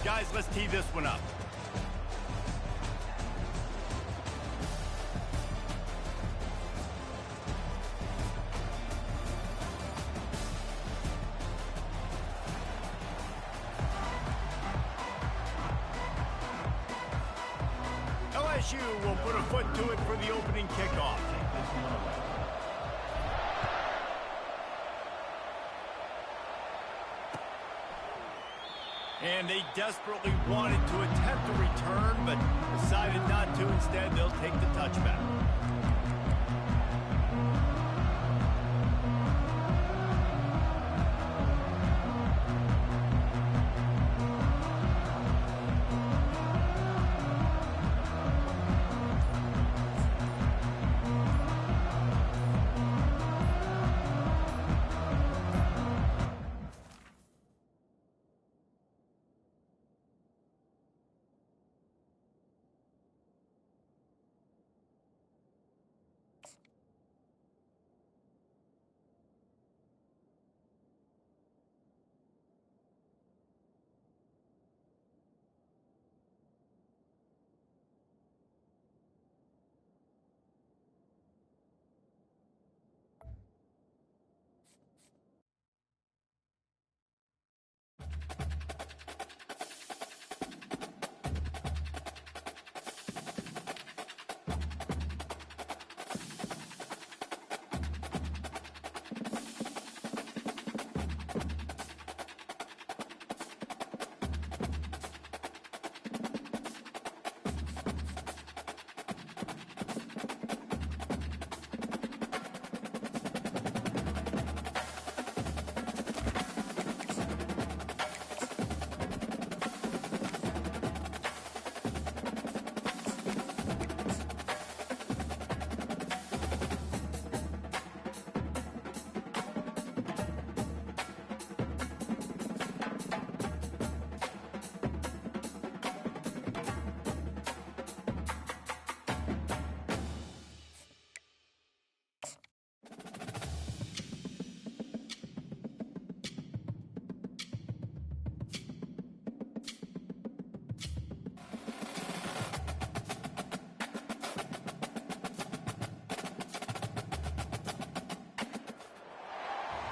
Guys, let's tee this one up. LSU will put a foot to it for the opening kickoff. And they desperately wanted to attempt a return, but decided not to. Instead, they'll take the touchback.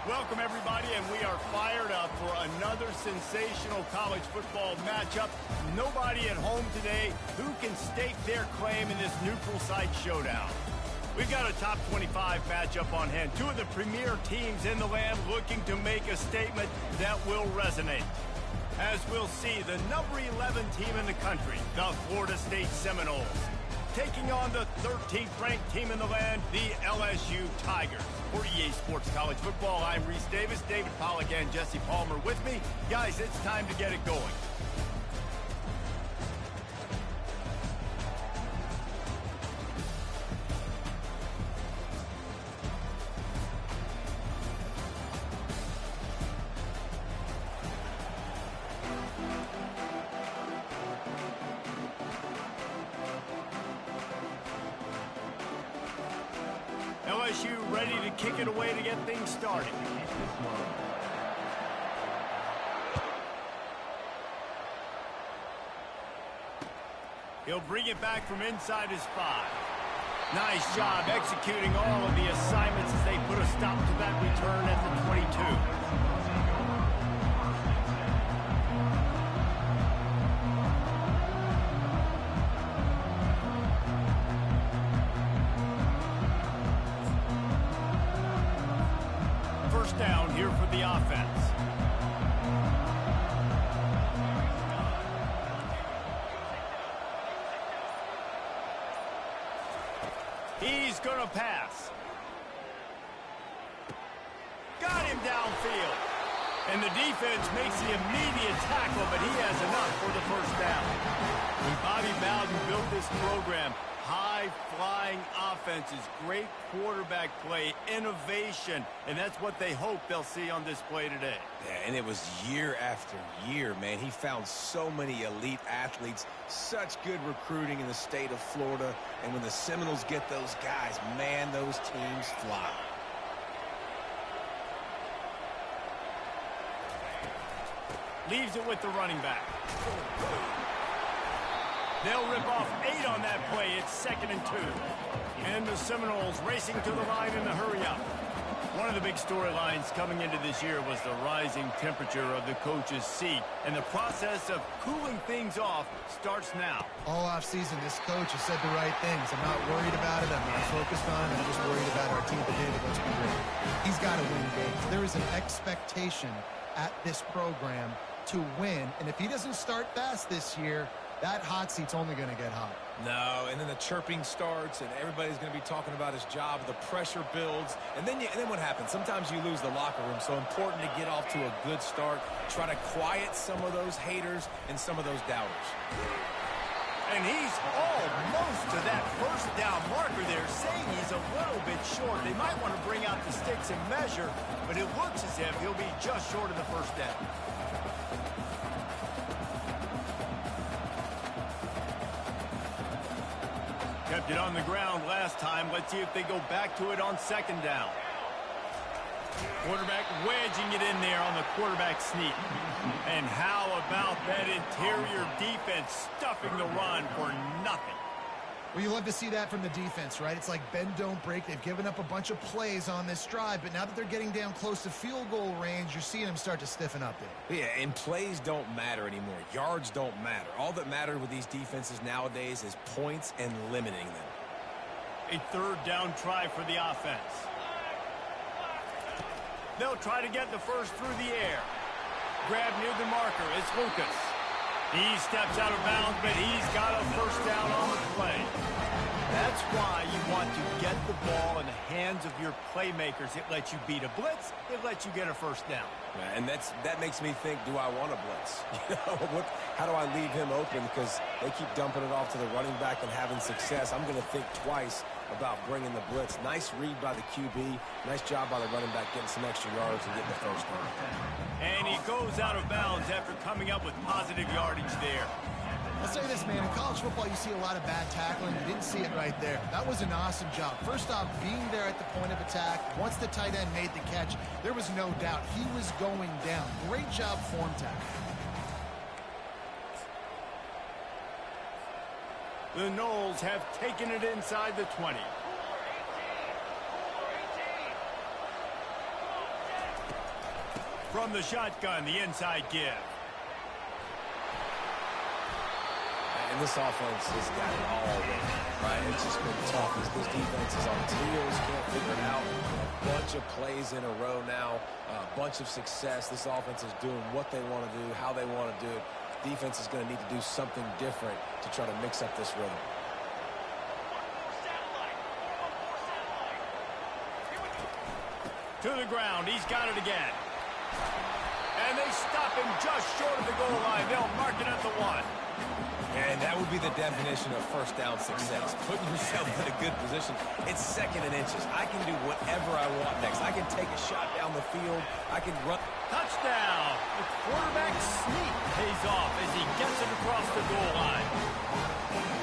Welcome, everybody, and we are fired up for another sensational college football matchup. Nobody at home today who can stake their claim in this neutral site showdown. We've got a top 25 matchup on hand. Two of the premier teams in the land looking to make a statement that will resonate. As we'll see, the number 11 team in the country, the Florida State Seminoles, taking on the 13th ranked team in the land, the LSU Tigers. For EA Sports College Football, I'm Reese Davis, David Pollack, and Jesse Palmer with me. Guys, it's time to get it going. LSU ready to kick it away to get things started. He'll bring it back from inside his 5. Nice job executing all of the assignments as they put a stop to that return at the 22. Down here for the offense. He's going to pass. Got him downfield. And the defense makes the immediate tackle, but he has enough for the first down. When Bobby Bowden built this program, high-flying offenses, great quarterback play, innovation, and that's what they hope they'll see on display today. Yeah, and it was year after year, man. He found so many elite athletes, such good recruiting in the state of Florida, and when the Seminoles get those guys, man, those teams fly. Leaves it with the running back. They'll rip off 8 on that play. It's 2nd and 2. And the Seminoles racing to the line in the hurry-up. One of the big storylines coming into this year was the rising temperature of the coach's seat. And the process of cooling things off starts now. All offseason, this coach has said the right things. I'm not worried about it. I'm not focused on it. I'm just worried about our team today that let's be great. He's got to win games. There is an expectation at this program to win. And if he doesn't start fast this year, that hot seat's only going to get hot. No, and then the chirping starts, and everybody's going to be talking about his job. The pressure builds, and then what happens? Sometimes you lose the locker room, so important to get off to a good start. Try to quiet some of those haters and some of those doubters. And he's almost to that first down marker there, saying he's a little bit short. They might want to bring out the sticks and measure, but it looks as if he'll be just short of the first down. Kept it on the ground last time. Let's see if they go back to it on 2nd down. Quarterback wedging it in there on the quarterback sneak. And how about that interior defense stuffing the run for nothing? Well, you love to see that from the defense, right? It's like bend, don't break. They've given up a bunch of plays on this drive, but now that they're getting down close to field goal range, you're seeing them start to stiffen up there. Yeah, and plays don't matter anymore. Yards don't matter. All that matters with these defenses nowadays is points and limiting them. A 3rd down try for the offense. They'll try to get the first through the air. Grab near the marker. It's Lucas. He steps out of bounds, but he's got a first down on the play. That's why you want to get the ball in the hands of your playmakers. It lets you beat a blitz. It lets you get a first down. And that makes me think, do I want a blitz? How do I leave him open? Because they keep dumping it off to the running back and having success. I'm going to think twice about bringing the blitz. Nice read by the QB. Nice job by the running back getting some extra yards and getting the first down. And he goes out of bounds after coming up with positive yardage there. I'll say this, man. In college football, you see a lot of bad tackling. You didn't see it right there. That was an awesome job. First off, being there at the point of attack. Once the tight end made the catch, there was no doubt he was going down. Great job form tackle. The Noles have taken it inside the 20. From the shotgun, the inside give. And this offense has got it all working, right? It's just been tough. This defense is on its heels, can't figure it out. A bunch of plays in a row now, a bunch of success. This offense is doing what they want to do, how they want to do it. Defense is going to need to do something different to try to mix up this rhythm. To the ground, he's got it again. And they stop him just short of the goal line. They'll mark it at the 1. And that would be the definition of first down success. Putting yourself in a good position. It's 2nd and inches. I can do whatever I want next. I can take a shot down the field. I can run. Touchdown! The quarterback sneak pays off as he gets it across the goal line.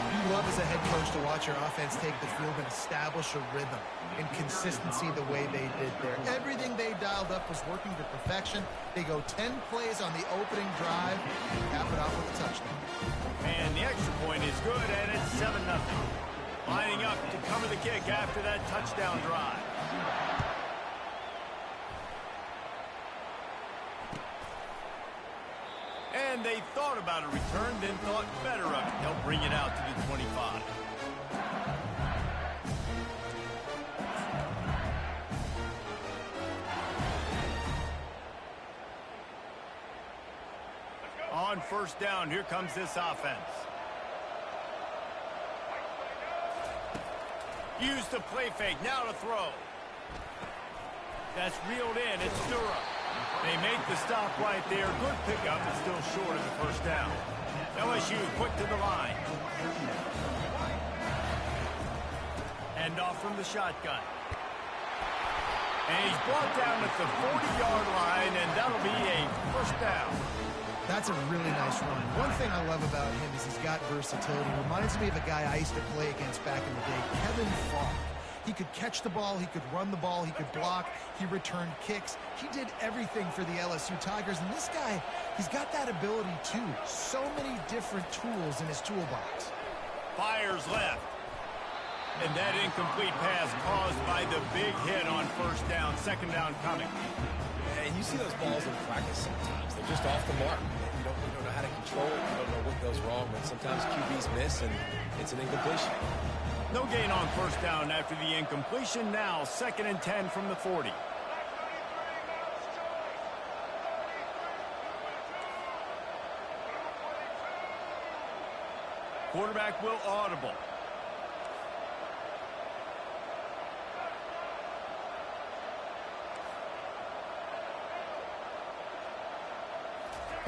You love as a head coach to watch your offense take the field and establish a rhythm and consistency the way they did there. Everything they dialed up was working to perfection. They go 10 plays on the opening drive and cap it off with a touchdown. And the extra point is good, and it's 7-0. Lining up to cover the kick after that touchdown drive. And they thought about a return, then thought better of it. They'll bring it out to the 25. On first down, here comes this offense. Use the play fake, now to throw. That's reeled in, it's Stura. They make the stop right there. Good pickup, but still short of the first down. LSU quick to the line. Hand off from the shotgun. And he's brought down at the 40-yard line, and that'll be a first down. That's a really nice run. One thing I love about him is he's got versatility. Reminds me of a guy I used to play against back in the day, Kevin Falk. He could catch the ball, he could run the ball, he could block, he returned kicks. He did everything for the LSU Tigers, and this guy, he's got that ability too. So many different tools in his toolbox. Fires left. And that incomplete pass caused by the big hit on first down. Second down coming. And you see those balls in practice sometimes. They're just off the mark. You don't know how to control it. You don't know what goes wrong. But sometimes QBs miss, and it's an incompletion. No gain on first down after the incompletion. Now, 2nd and 10 from the 40. Quarterback will audible.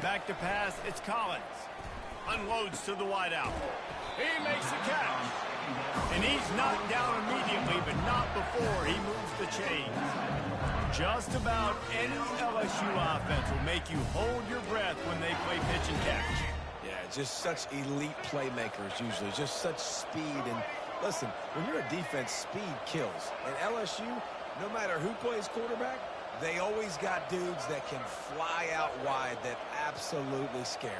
Back to pass, it's Collins. Unloads to the wideout. He makes the catch. And he's knocked down immediately, but not before he moves the chains. Just about any LSU offense will make you hold your breath when they play pitch and catch. Yeah, just such elite playmakers usually. Just such speed. And listen, when you're a defense, speed kills. And LSU, no matter who plays quarterback, they always got dudes that can fly out wide that absolutely scare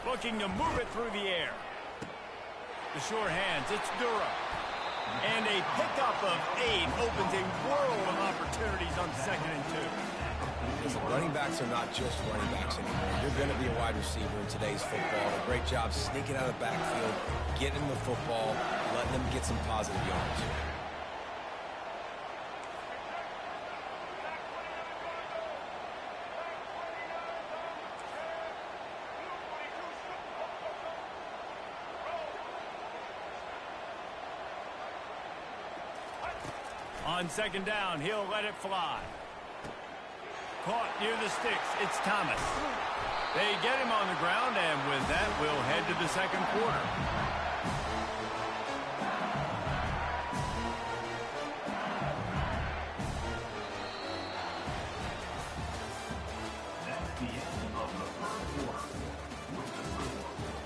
you. Looking to move it through the air. The sure hands, it's Durham. And a pickup of 8 opens a world of opportunities on 2nd and 2. Listen, running backs are not just running backs anymore. You're going to be a wide receiver in today's football. A great job sneaking out of the backfield, getting the football, letting them get some positive yards. On 2nd down, he'll let it fly. Caught near the sticks, it's Thomas. They get him on the ground, and with that, we'll head to the 2nd quarter. That's the end of the 1st quarter. With the score,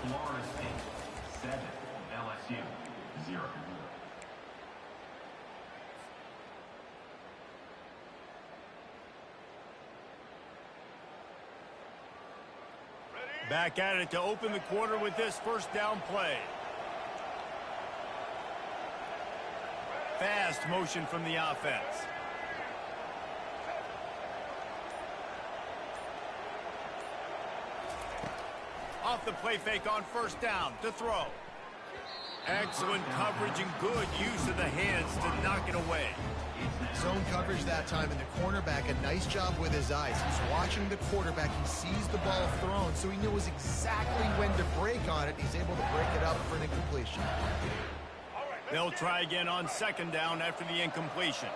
Florida State 7, LSU 0. Back at it to open the quarter with this first down play. Fast motion from the offense. Off the play fake on first down to throw. Excellent coverage and good use of the hands to knock it away. Zone coverage that time, and the cornerback, a nice job with his eyes. He's watching the quarterback. He sees the ball thrown, so he knows exactly when to break on it. He's able to break it up for an incompletion. They'll try again on 2nd down after the incompletion.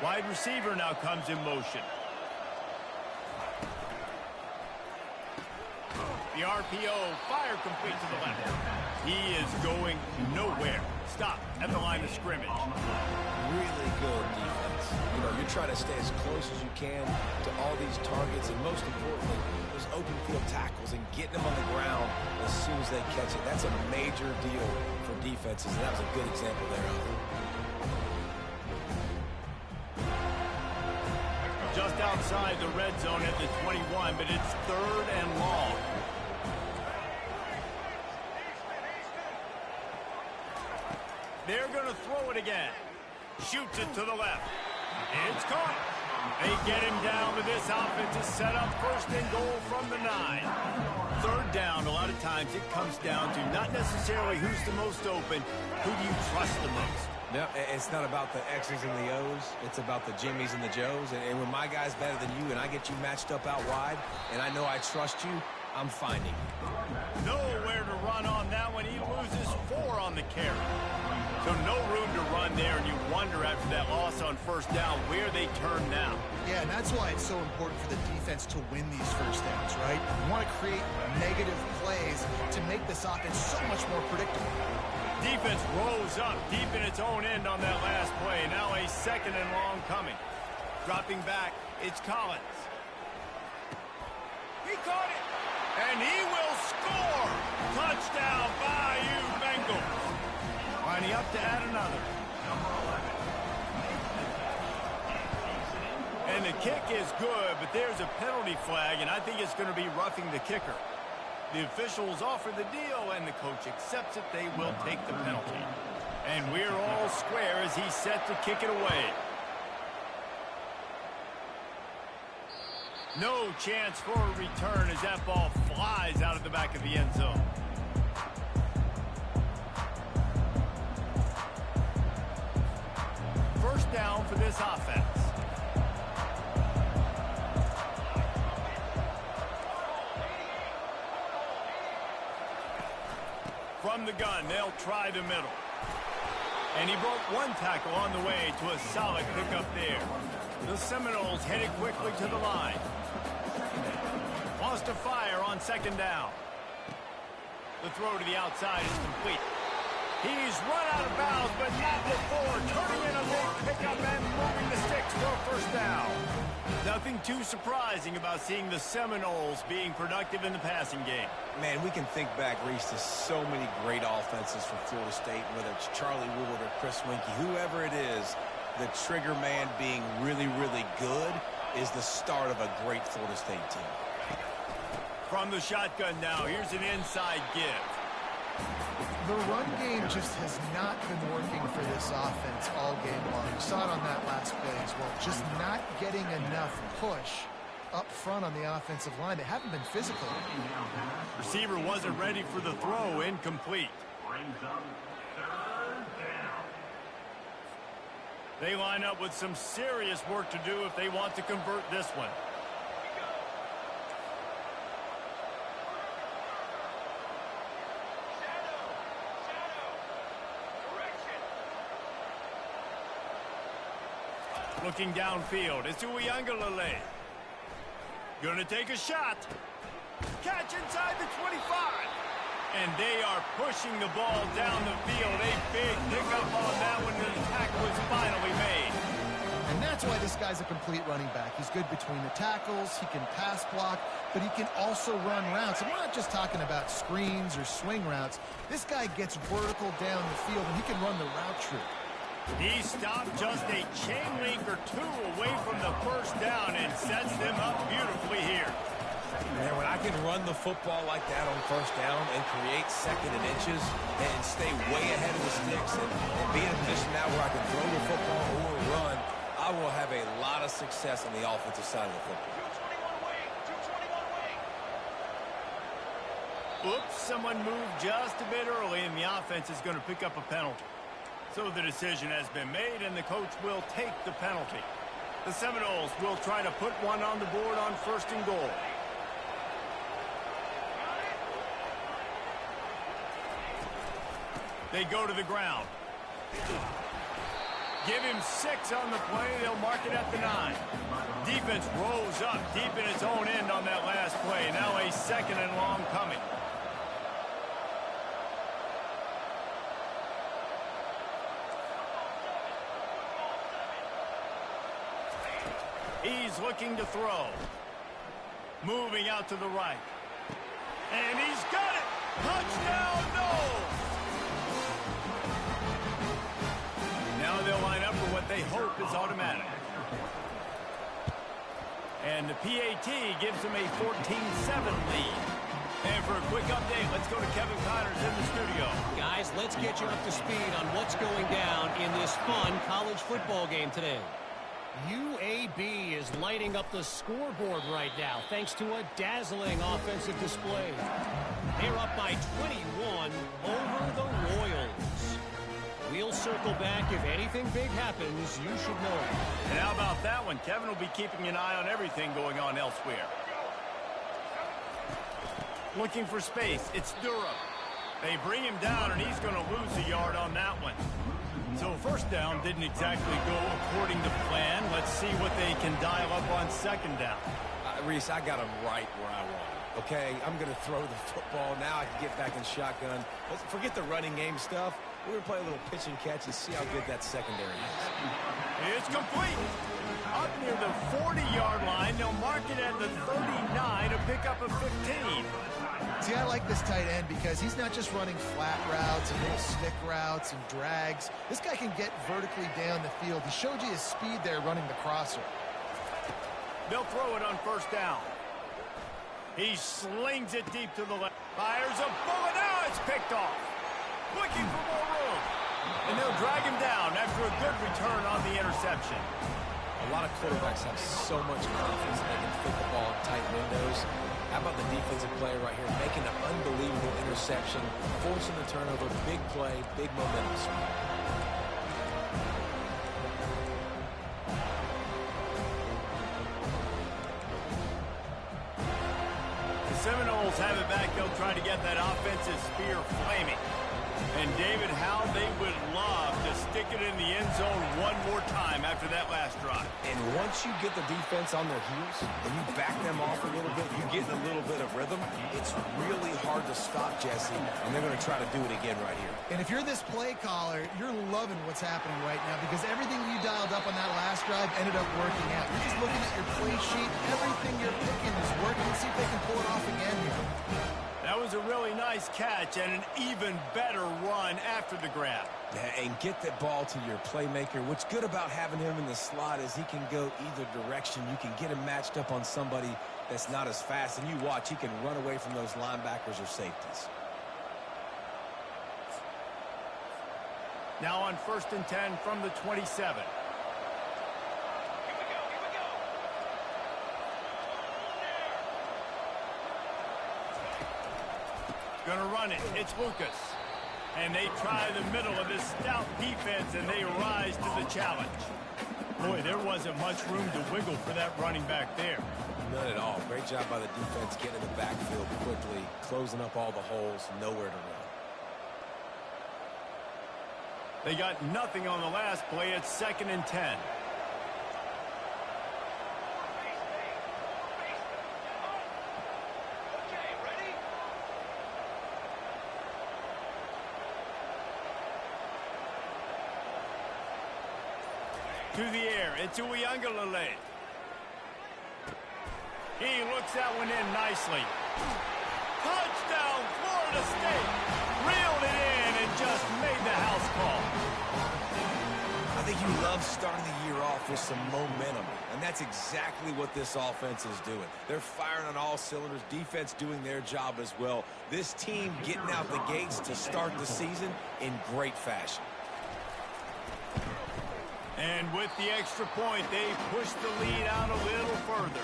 Wide receiver now comes in motion. The RPO, fire complete to the left. He is going nowhere. Stop at the line of scrimmage. Really good defense. You know, you're trying to stay as close as you can to all these targets, and most importantly, those open field tackles and getting them on the ground as soon as they catch it. That's a major deal for defenses, and that was a good example thereof. Just outside the red zone at the 21, but it's 3rd and long. They're going to throw it again. Shoots it to the left. It's caught. They get him down with this offensive setup. 1st and goal from the 9. 3rd down, a lot of times it comes down to not necessarily who's the most open, who do you trust the most. No, it's not about the X's and the O's. It's about the Jimmys and the Joes. And when my guy's better than you and I get you matched up out wide and I know I trust you, I'm finding you. Nowhere to run on that one. He loses 4 on the carry. So no room to run there, and you wonder after that loss on 1st down where they turn now. Yeah, and that's why it's so important for the defense to win these first downs, right? You want to create negative plays to make this offense so much more predictable. Defense rolls up deep in its own end on that last play. Now a 2nd and long coming. Dropping back, it's Collins. He caught it, and he will score. Touchdown, Bayou Bengals. up to add another. And the kick is good, but there's a penalty flag, and I think it's going to be roughing the kicker. The officials offer the deal, and the coach accepts it. They will take the penalty. And we're all square as he's set to kick it away. No chance for a return as that ball flies out of the back of the end zone. First down for this offense. From the gun, they'll try the middle. And he broke one tackle on the way to a solid pickup there. The Seminoles headed quickly to the line. Wants to fire on second down. The throw to the outside is complete. He's run out of bounds, but not before turning in a big pickup and moving the sticks for a first down. Nothing too surprising about seeing the Seminoles being productive in the passing game. Man, we can think back, Reese, to so many great offenses from Florida State, whether it's Charlie Wood or Chris Winkie, whoever it is, the trigger man being really, really good is the start of a great Florida State team. From the shotgun now, here's an inside give. The run game just has not been working for this offense all game long. You saw it on that last play as well. Just not getting enough push up front on the offensive line. They haven't been physical. Receiver wasn't ready for the throw, incomplete. They line up with some serious work to do if they want to convert this one. Looking downfield, it's Uiagalelei. Gonna take a shot. Catch inside the 25. And they are pushing the ball down the field. A big pickup on that one, and the tackle was finally made. And that's why this guy's a complete running back. He's good between the tackles, he can pass block, but he can also run routes. And we're not just talking about screens or swing routes. This guy gets vertical down the field, and he can run the route tree. He stopped just a chain link or two away from the first down and sets them up beautifully here. Man, when I can run the football like that on first down and create second and inches and stay way ahead of the sticks and be in a position now where I can throw the football or run, I will have a lot of success on the offensive side of the football. Oops, someone moved just a bit early, and the offense is going to pick up a penalty. So the decision has been made, and the coach will take the penalty. The Seminoles will try to put one on the board on first and goal. They go to the ground. Give him 6 on the play. They'll mark it at the 9. Defense rolls up deep in its own end on that last play. Now a second and long coming. He's looking to throw. Moving out to the right. And he's got it! Touchdown, no! Now they'll line up for what they hope is automatic. And the PAT gives them a 14-7 lead. And for a quick update, let's go to Kevin Connors in the studio. Guys, let's get you up to speed on what's going down in this fun college football game today. UAB is lighting up the scoreboard right now thanks to a dazzling offensive display. They're up by 21 over the Royals. We'll circle back. If anything big happens, you should know it. And how about that one? Kevin will be keeping an eye on everything going on elsewhere. Looking for space. It's Durham. They bring him down, and he's going to lose a yard on that one. So first down didn't exactly go according to plan. Let's see what they can dial up on second down. Reese, I got him right where I want him. Okay, I'm going to throw the football. Now I can get back in shotgun. Let's forget the running game stuff. We're going to play a little pitch and catch and see how good that secondary is. It's complete. Up near the 40-yard line. They'll mark it at the 39 to pick up a 15. See, I like this tight end because he's not just running flat routes and little stick routes and drags. This guy can get vertically down the field. He showed you his speed there running the crosser. They'll throw it on first down. He slings it deep to the left. Fires a bullet. Now it's picked off. Looking for more room. And they'll drag him down after a good return on the interception. A lot of quarterbacks have so much confidence that they can fit the ball in tight windows. How about the defensive player right here making an unbelievable interception, forcing the turnover, big play, big momentum swing. The Seminoles have it back. They'll try to get that offensive spear flaming. And David, how they would love to stick it in the end zone one more time after that last drive. And once you get the defense on their heels and you back them off a little bit, you get a little bit of rhythm, it's really hard to stop, Jesse, and they're going to try to do it again right here. And if you're this play caller, you're loving what's happening right now because everything you dialed up on that last drive ended up working out. You're just looking at your play sheet. Everything you're picking is working. See if they can pull it off again here. That was a really nice catch and an even better run after the grab. Yeah, and get that ball to your playmaker. What's good about having him in the slot is he can go either direction. You can get him matched up on somebody that's not as fast, and you watch, he can run away from those linebackers or safeties. Now on 1st and 10 from the 27. Gonna run it. It's Lucas. And they try the middle of this stout defense, and they rise to the challenge. Boy, there wasn't much room to wiggle for that running back there. None at all. Great job by the defense getting in the backfield quickly, closing up all the holes, nowhere to run. They got nothing on the last play. It's 2nd and 10. To the air, it's Uiagalelei. He looks that one in nicely. Touchdown, Florida State. Reeled it in and just made the house call. I think you love starting the year off with some momentum, and that's exactly what this offense is doing. They're firing on all cylinders, defense doing their job as well. This team getting out the gates to start the season in great fashion. And with the extra point, they pushed the lead out a little further.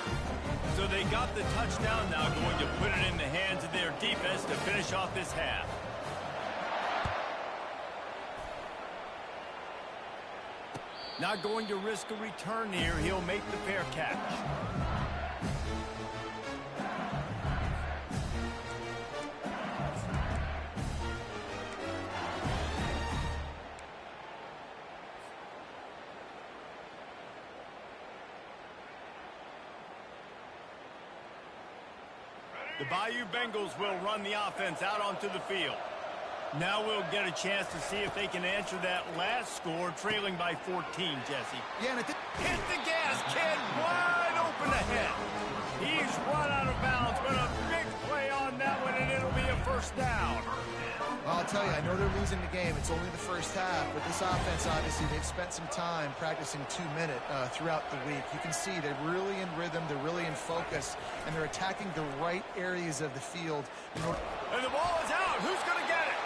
So they got the touchdown, now going to put it in the hands of their defense to finish off this half. Not going to risk a return here. He'll make the fair catch. The Bayou Bengals will run the offense out onto the field. Now we'll get a chance to see if they can answer that last score, trailing by 14, Jesse. Yeah, and Hit the gas, kid, wide open ahead. He's run out of bounds, but a big play on that one, and it'll be a first down. Well, I'll tell you, I know they're losing the game. It's only the first half, but this offense, obviously, they've spent some time practicing 2-minute throughout the week. You can see they're really in rhythm, they're really in focus, and they're attacking the right areas of the field. You know, And the ball is out. Who's going to get it?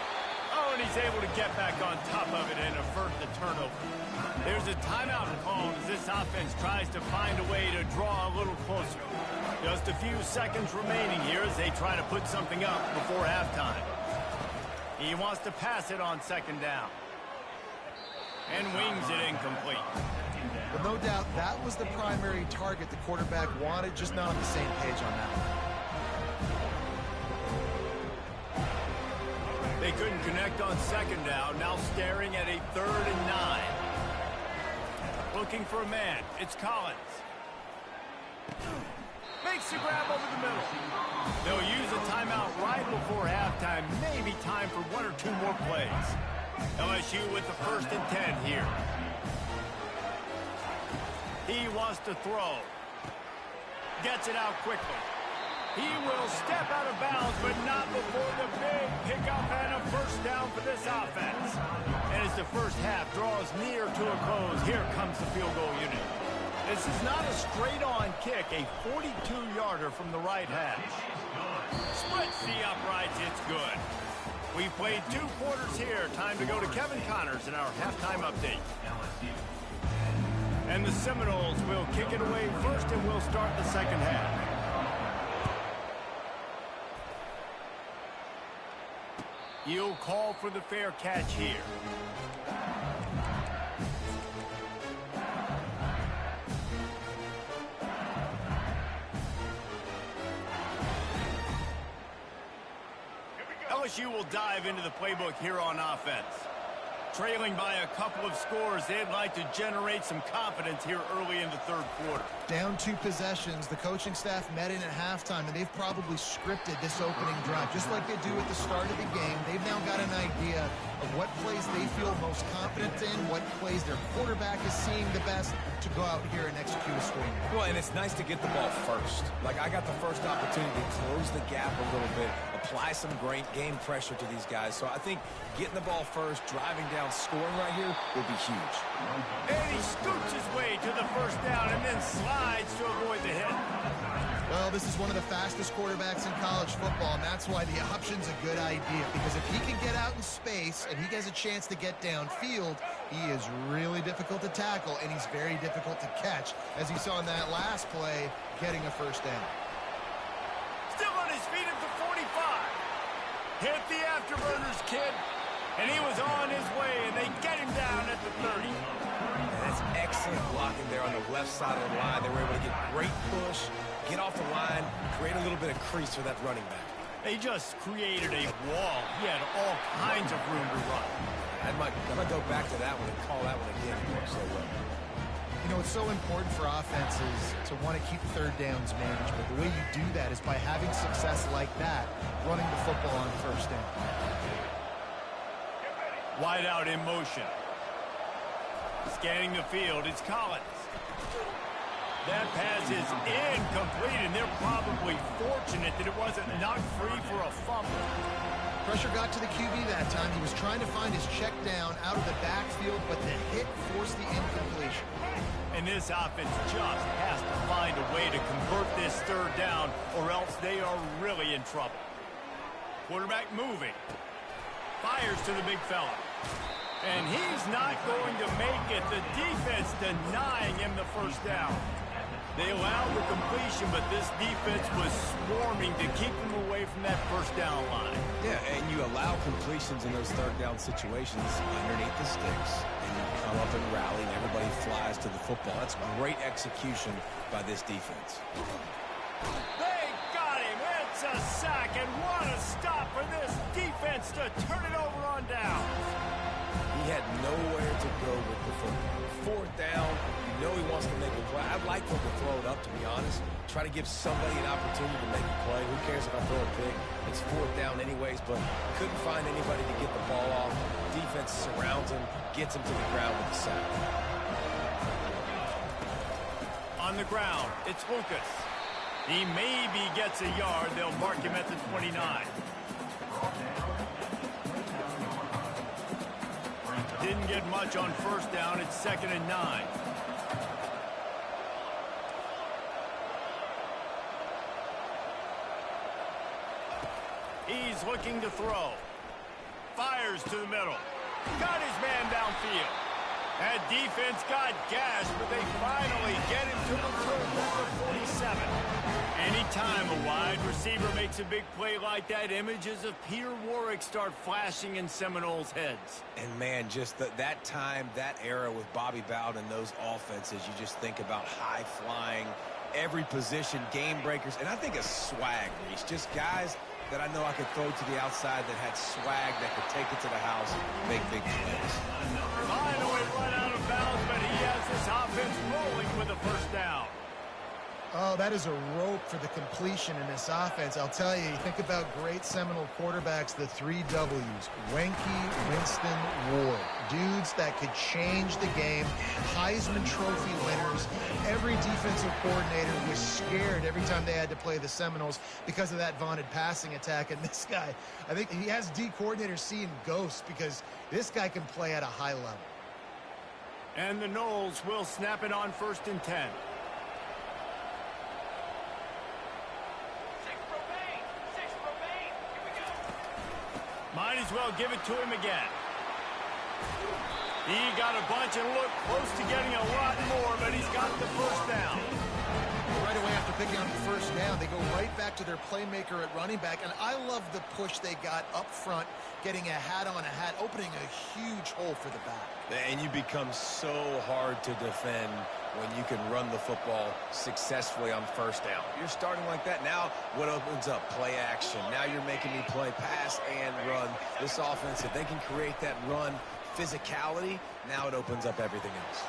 Oh, and he's able to get back on top of it and avert the turnover. There's a timeout called as this offense tries to find a way to draw a little closer. Just a few seconds remaining here as they try to put something up before halftime. He wants to pass it on 2nd down. And wings it incomplete. but no doubt that was the primary target the quarterback wanted, just not on the same page on that one. They couldn't connect on 2nd down. Now staring at a 3rd and 9. Looking for a man. It's Collins. Makes the grab over the middle. They'll use a timeout right before halftime. Maybe time for 1 or 2 more plays. LSU with the 1st and 10 here. He wants to throw. Gets it out quickly. He will step out of bounds, but not before the big pickup and a first down for this offense. And as the first half draws near to a close, here comes the field goal unit. This is not a straight-on kick, a 42-yarder from the right half. Splits the uprights, it's good. We've played 2 quarters here. Time to go to Kevin Connors in our halftime update. And the Seminoles will kick it away first, and we'll start the second half. You'll call for the fair catch here. LSU will dive into the playbook here on offense. Trailing by a couple of scores, they'd like to generate some confidence here early in the third quarter. Down 2 possessions, the coaching staff met in at halftime, and they've probably scripted this opening drive. Just like they do at the start of the game, they've now got an idea of what plays they feel most confident in, what plays their quarterback is seeing the best to go out here and execute a score. Well, and it's nice to get the ball first. Like, I got the first opportunity to close the gap a little bit, apply some great game pressure to these guys. So I think getting the ball first, driving down, scoring right here will be huge. And he scoots his way to the first down and then slides to avoid the hit. Well, this is one of the fastest quarterbacks in college football, and that's why the option's a good idea. Because if he can get out in space and he has a chance to get downfield, he is really difficult to tackle, and he's very difficult to catch, as you saw in that last play, getting a first down. Still on his feet at the 45. Hit the afterburners, kid. And he was on his way, and they get him down at the 30. That's excellent blocking there on the left side of the line. They were able to get great push, get off the line, create a little bit of crease for that running back. They just created a wall. He had all kinds of room to run. I'm going to go back to that one and call that one again. So well. You know, it's so important for offenses to want to keep third downs managed, but the way you do that is by having success like that, running the football on first down. Wide out in motion. Scanning the field, it's Collins. That pass is incomplete, and they're probably fortunate that it wasn't knocked free for a fumble. Pressure got to the QB that time. He was trying to find his check down out of the backfield, but the hit forced the incompletion. And this offense just has to find a way to convert this third down, or else they are really in trouble. Quarterback moving. Fires to the big fella. And he's not going to make it. The defense denying him the first down. They allowed the completion, but this defense was swarming to keep him away from that first down line. Yeah, and you allow completions in those third down situations underneath the sticks, and you come up and rally, and everybody flies to the football. That's great execution by this defense. They got him. It's a sack, and what a stop for this defense to turn it over on down. He had nowhere to go with the football. Fourth down, you know he wants to make a play. I'd like for him to throw it up, to be honest. Try to give somebody an opportunity to make a play. Who cares if I throw a pick? It's fourth down anyways, but couldn't find anybody to get the ball off. Defense surrounds him, gets him to the ground with the sack. On the ground, it's Lucas. He maybe gets a yard. They'll mark him at the 29. Didn't get much on first down. It's 2nd and 9. He's looking to throw. Fires to the middle. Got his man downfield. That defense got gashed, but they finally get him to return number 47. Anytime a wide receiver makes a big play like that, images of Peter Warrick start flashing in Seminoles' heads. And, man, just that time, that era with Bobby Bowden and those offenses, you just think about high-flying, every position, game breakers, and I think a swag, Reese. Just guys that I know I could throw to the outside that had swag that could take it to the house and make big plays. Finally run out of bounds, but he has this offense rolling with a first down. Oh, that is a rope for the completion in this offense. I'll tell you, think about great Seminole quarterbacks, the 3 W's. Wenke, Winston, Ward. Dudes that could change the game. Heisman Trophy winners. Every defensive coordinator was scared every time they had to play the Seminoles because of that vaunted passing attack. And this guy, I think he has D coordinators seeing ghosts because this guy can play at a high level. And the Noles will snap it on 1st and 10. Might as well give it to him again. He got a bunch and looked close to getting a lot more, but he's got the first down. Right away after picking up the first down, they go right back to their playmaker at running back, and I love the push they got up front, getting a hat on a hat, opening a huge hole for the back. And you become so hard to defend when you can run the football successfully on 1st down. You're starting like that. Now what opens up? Play action. Now you're making me play pass and run. This offense, if they can create that run physicality, now it opens up everything else.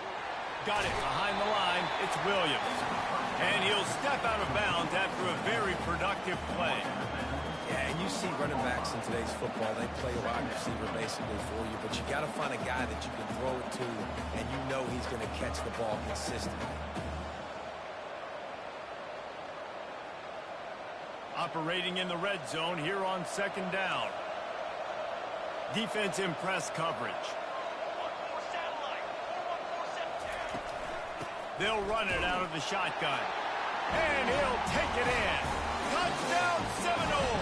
Got it behind the line. It's Williams. And he'll step out of bounds after a very productive play. Yeah, and you see running backs in today's football, they play wide receiver basically for you, but you got to find a guy that you can throw it to, and you know he's going to catch the ball consistently. Operating in the red zone here on 2nd down. Defense in press coverage. They'll run it out of the shotgun. And he'll take it in. Touchdown, Seminole!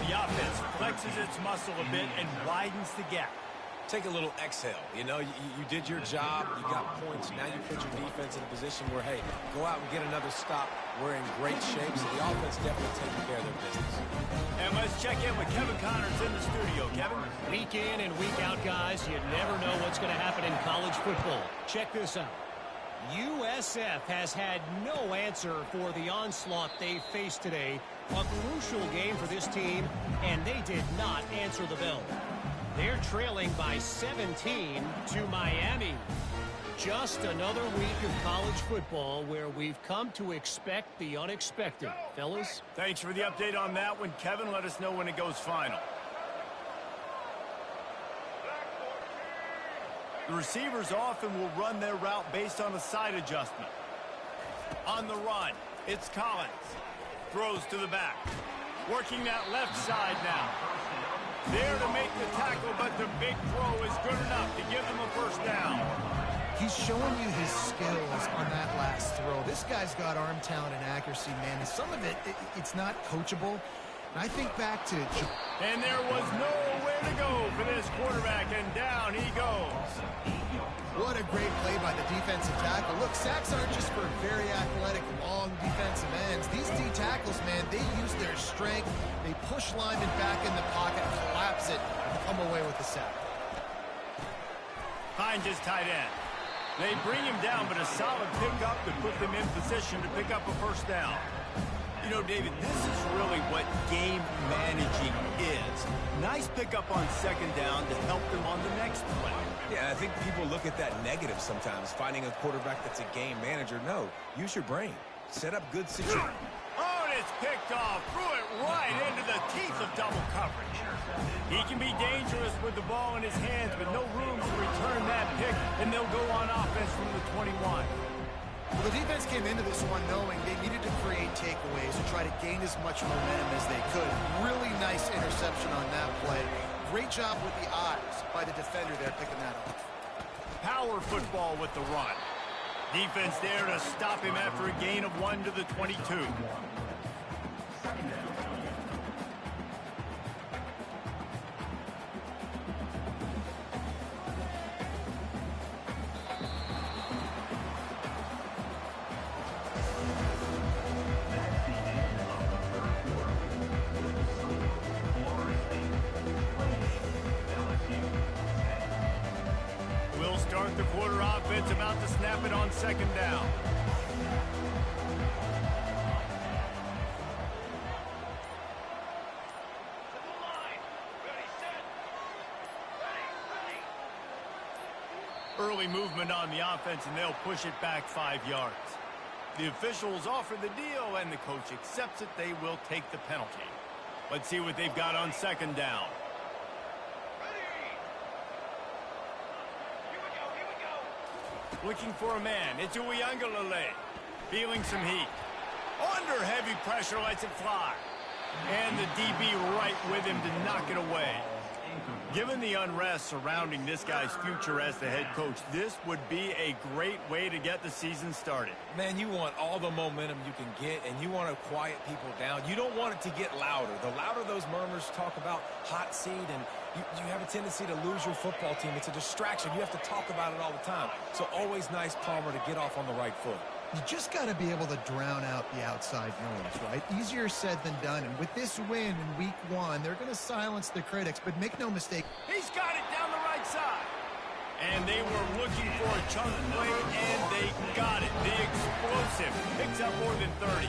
The offense flexes its muscle a bit and widens the gap. Take a little exhale. You know, you did your job. You got points. Now you put your defense in a position where, hey, go out and get another stop. We're in great shape, so the offense definitely taking care of their business. And let's check in with Kevin Connors in the studio. Kevin? Week in and week out, guys, you never know what's going to happen in college football. Check this out. USF has had no answer for the onslaught they faced today. A crucial game for this team, and they did not answer the bell. They're trailing by 17 to Miami. Just another week of college football where we've come to expect the unexpected. Fellas? Thanks for the update on that one, Kevin. Let us know when it goes final. The receivers often will run their route based on a side adjustment. On the run, it's Collins. Throws to the back. Working that left side now. There to make the tackle, but the big throw is good enough to give them a first down. He's showing you his skills on that last throw. This guy's got arm talent and accuracy, man. And some of it's not coachable. And I think back to... And there was nowhere to go for this quarterback, and down he goes. What a great play by the defensive tackle. Look, sacks aren't just for very athletic, long defensive ends. These D tackles, man, they use their strength. They push linemen back in the pocket, collapse it, and come away with the sack. Hines is tight end. They bring him down, but a solid pickup to put them in position to pick up a first down. You know, David, this is really what game managing is. Nice pickup on 2nd down to help them on the next play. Yeah, I think people look at that negative sometimes, finding a quarterback that's a game manager. No, use your brain. Set up good situations. Oh, and it's picked off. Threw it right into the teeth of double coverage. He can be dangerous with the ball in his hands, but no room to return that pick, and they'll go on offense from the 21. Well, the defense came into this one knowing they needed to create takeaways to try to gain as much momentum as they could. Really nice interception on that play. Great job with the eyes by the defender there picking that up. Power football with the run. Defense there to stop him after a gain of 1 to the 22. Start the quarter offense, about to snap it on 2nd down. Early movement on the offense, and they'll push it back 5 yards. The officials offer the deal, and the coach accepts it. They will take the penalty. Let's see what they've got on second down. Looking for a man. It's Uyangalele. Feeling some heat. Under heavy pressure, lets it fly. And the DB right with him to knock it away. Given the unrest surrounding this guy's future as the head coach, this would be a great way to get the season started. Man, you want all the momentum you can get, and you want to quiet people down. You don't want it to get louder. The louder those murmurs talk about hot seat, and you have a tendency to lose your football team. It's a distraction. You have to talk about it all the time. So always nice, Palmer, to get off on the right foot. You just got to be able to drown out the outside noise, right? Easier said than done. And with this win in week 1, they're going to silence the critics. But make no mistake. He's got it down the right side. And they were looking for a chunk play, and they got it. The explosive picks up more than 30.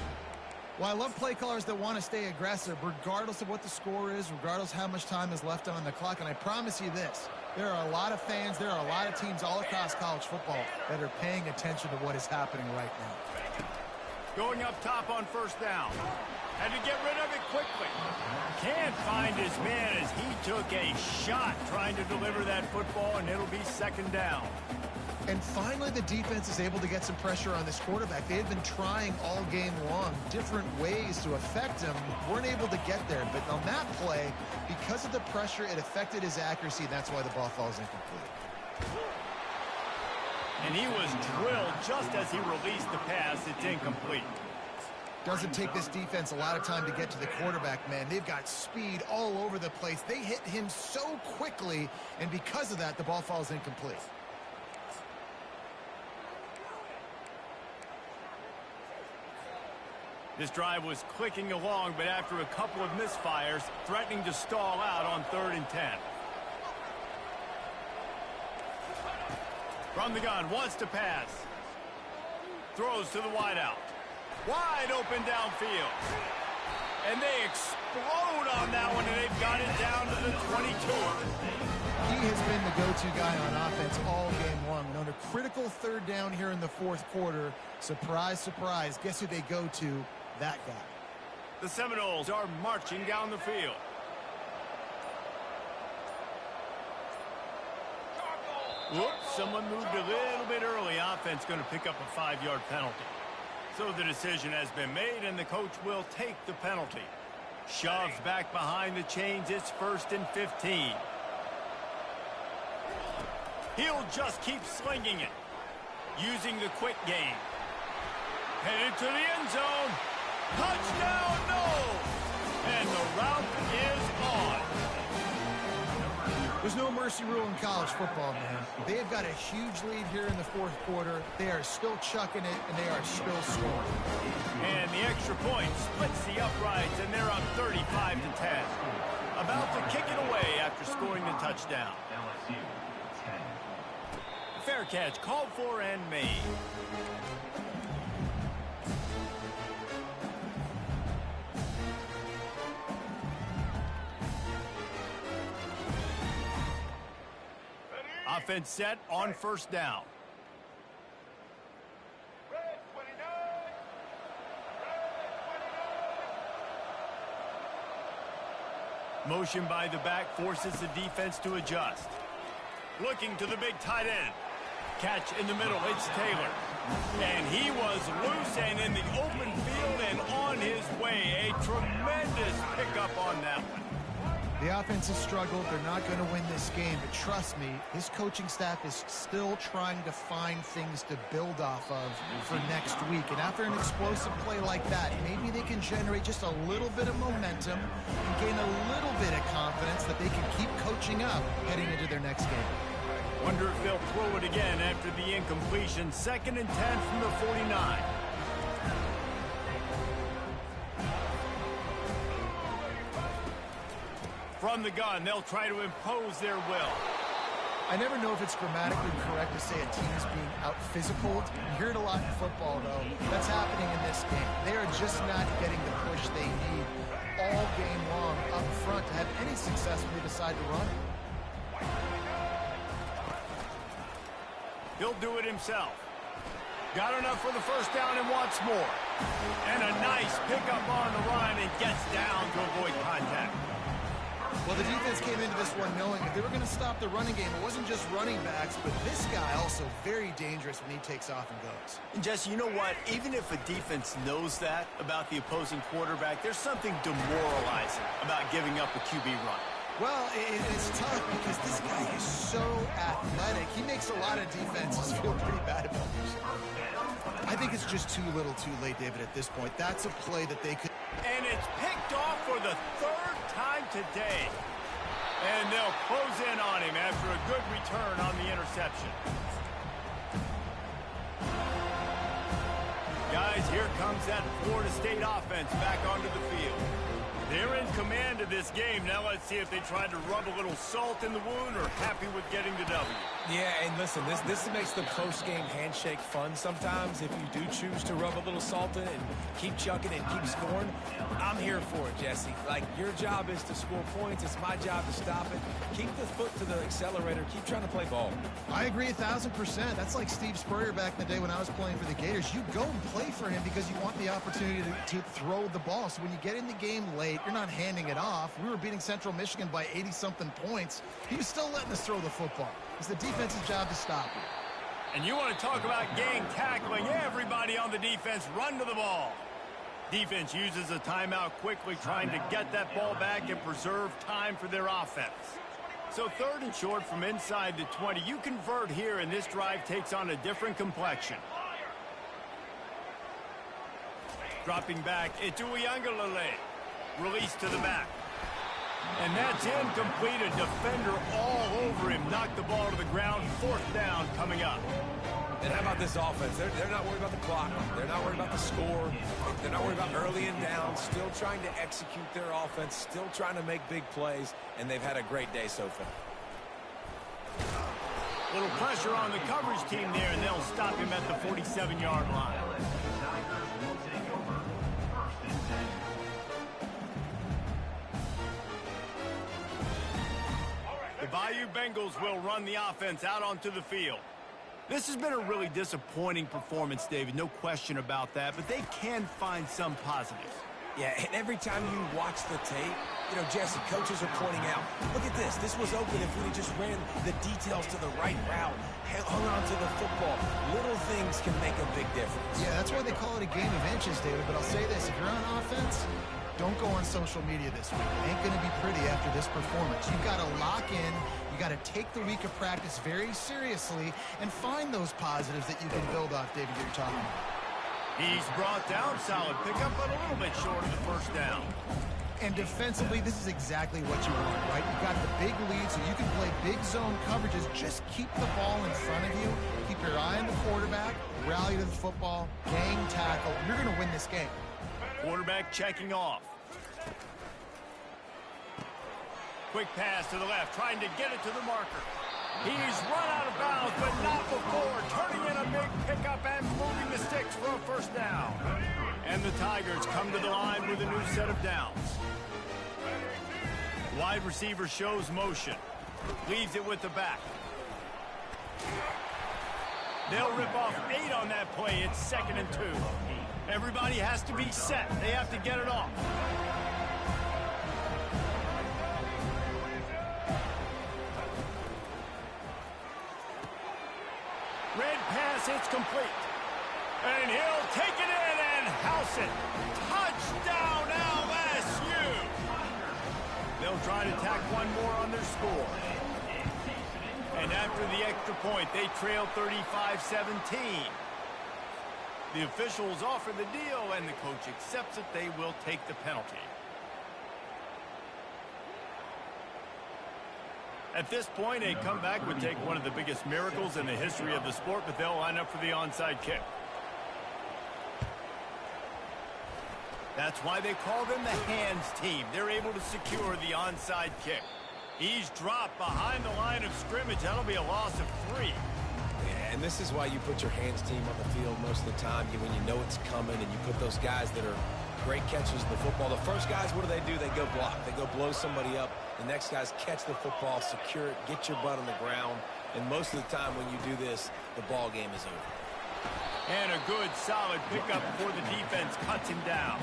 Well, I love play callers that want to stay aggressive, regardless of what the score is, regardless how much time is left on the clock. And I promise you this. There are a lot of fans, there are a lot of teams all across college football that are paying attention to what is happening right now. Going up top on first down. Had to get rid of it quickly. Can't find his man as he took a shot trying to deliver that football, and it'll be second down. And finally, the defense is able to get some pressure on this quarterback. They had been trying all game long different ways to affect him. Weren't able to get there. But on that play, because of the pressure, it affected his accuracy. That's why the ball falls incomplete. And he was drilled just as he released the pass. It's incomplete. Doesn't take this defense a lot of time to get to the quarterback, man. They've got speed all over the place. They hit him so quickly, and because of that, the ball falls incomplete. This drive was clicking along, but after a couple of misfires, threatening to stall out on 3rd and 10. From the gun, wants to pass. Throws to the wideout. Wide open downfield. And they explode on that one, and they've got it down to the 22. He has been the go-to guy on offense all game long. And on a critical 3rd down here in the 4th quarter, surprise, surprise, guess who they go to? That guy. The Seminoles are marching down the field. Whoops, someone moved a little bit early. Offense going to pick up a 5-yard penalty. So the decision has been made, and the coach will take the penalty. Shoves back behind the chains. It's 1st and 15. He'll just keep slinging it. Using the quick game. Headed to the end zone. Touchdown, no! And the route is on. There's no mercy rule in college football, man. They've got a huge lead here in the 4th quarter. They are still chucking it, and they are still scoring. And the extra point splits the uprights, and they're on 35 to 10. About to kick it away after scoring the touchdown. LSU 10. Fair catch called for and made. Offense set on first down. Motion by the back forces the defense to adjust. Looking to the big tight end. Catch in the middle. It's Taylor. And he was loose and in the open field and on his way. A tremendous pickup on that one. The offense has struggled. They're not going to win this game. But trust me, this coaching staff is still trying to find things to build off of for next week. And after an explosive play like that, maybe they can generate just a little bit of momentum and gain a little bit of confidence that they can keep coaching up heading into their next game. Wonder if they'll throw it again after the incompletion. 2nd and 10 from the 49. From the gun, they'll try to impose their will. I never know if it's grammatically correct to say a team's being out-physicaled. You hear it a lot in football, though. That's happening in this game. They are just not getting the push they need all game long up front to have any success when they decide to run it. He'll do it himself. Got enough for the first down and wants more. And a nice pickup on the run and gets down to avoid contact. Well, the defense came into this one knowing if they were going to stop the running game, it wasn't just running backs, but this guy also very dangerous when he takes off and goes. And Jesse, you know what? Even if a defense knows that about the opposing quarterback, there's something demoralizing about giving up a QB run. Well, it's tough because this guy is so athletic. He makes a lot of defenses feel pretty bad about themselves. I think it's just too little too late, David, at this point. That's a play that they could... And it's picked off for the third time today. And they'll close in on him after a good return on the interception. Guys, here comes that Florida State offense back onto the field. They're in command of this game. Now let's see if they try to rub a little salt in the wound or happy with getting the W. Yeah, and listen, this makes the post-game handshake fun sometimes if you do choose to rub a little salt in and keep chucking and keep scoring. I'm here for it, Jesse. Like, your job is to score points. It's my job to stop it. Keep the foot to the accelerator. Keep trying to play ball. I agree 1,000%. That's like Steve Spurrier back in the day when I was playing for the Gators. You go and play for him because you want the opportunity to throw the ball. So when you get in the game late, you're not handing it off. We were beating Central Michigan by 80-something points. He was still letting us throw the football. It's the defense's job to stop it. And you want to talk about gang tackling. Everybody on the defense run to the ball. Defense uses a timeout quickly, trying to get that ball back and preserve time for their offense. So 3rd and short from inside the 20. You convert here, and this drive takes on a different complexion. Dropping back, Ituiangalale. Release to the back. And that's incomplete. A defender all over him. Knocked the ball to the ground. 4th down coming up. And how about this offense? They're not worried about the clock. They're not worried about the score. They're not worried about early and down. Still trying to execute their offense. Still trying to make big plays. And they've had a great day so far. Little pressure on the coverage team there, and they'll stop him at the 47-yard line. The Bayou Bengals will run the offense out onto the field. This has been a really disappointing performance, David, no question about that, but they can find some positives. Yeah, and every time you watch the tape, you know, Jesse, coaches are pointing out, look at this. This was open if we just ran the details to the right route, hung on to the football. Little things can make a big difference. Yeah, that's why they call it a game of inches, David. But I'll say this, if you're on offense, don't go on social media this week. It ain't going to be pretty after this performance. You've got to lock in. You got to take the week of practice very seriously and find those positives that you can build off, David, that you're talking about. He's brought down, solid pickup, but a little bit short of the 1st down. And defensively, this is exactly what you want, right? You've got the big lead, so you can play big zone coverages. Just keep the ball in front of you. Keep your eye on the quarterback. Rally to the football. Gang tackle. You're going to win this game. Quarterback checking off. Quick pass to the left, trying to get it to the marker. He's run out of bounds, but not before. Turning in a big pickup and moving the sticks for a 1st down. And the Tigers come to the line with a new set of downs. Wide receiver shows motion. Leaves it with the back. They'll rip off 8 on that play. It's 2nd and 2. Everybody has to be set. They have to get it off. Red pass, it's complete. And he'll take it in and house it. Touchdown, LSU! They'll try to tack one more on their score. And after the extra point, they trail 35-17. The officials offer the deal, and the coach accepts it. They will take the penalty. At this point, a comeback would take one of the biggest miracles in the history of the sport, but they'll line up for the onside kick. That's why they call them the hands team. They're able to secure the onside kick. He's dropped behind the line of scrimmage. That'll be a loss of 3. Yeah, and this is why you put your hands team on the field most of the time. When you know it's coming and you put those guys that are great catchers of the football. The first guys, what do? They go block. They go blow somebody up. The next guys catch the football, secure it, get your butt on the ground. And most of the time when you do this, the ball game is over. And a good, solid pickup before the defense cuts him down.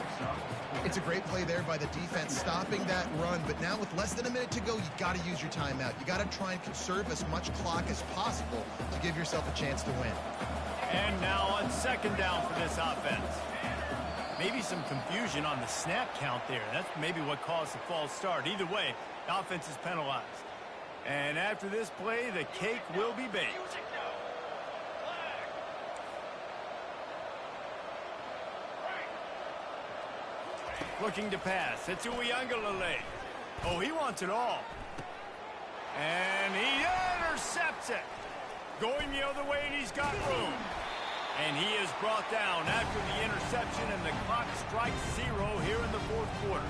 It's a great play there by the defense, stopping that run. But now with less than a minute to go, you got to use your timeout. You got to try and conserve as much clock as possible to give yourself a chance to win. And now on second down for this offense. Maybe some confusion on the snap count there. That's maybe what caused the false start. Either way, the offense is penalized. And after this play, the cake will be baked. Looking to pass. It's Uiagalelei. Oh, he wants it all. And he intercepts it. Going the other way, and he's got room. And he is brought down after the interception, and the clock strikes 0 here in the fourth quarter.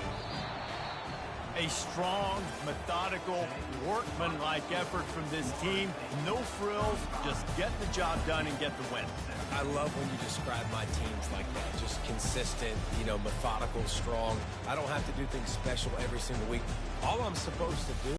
A strong, methodical, workman-like effort from this team. No frills, just get the job done and get the win. I love when you describe my teams like that. Just consistent, methodical, strong. I don't have to do things special every single week. All I'm supposed to do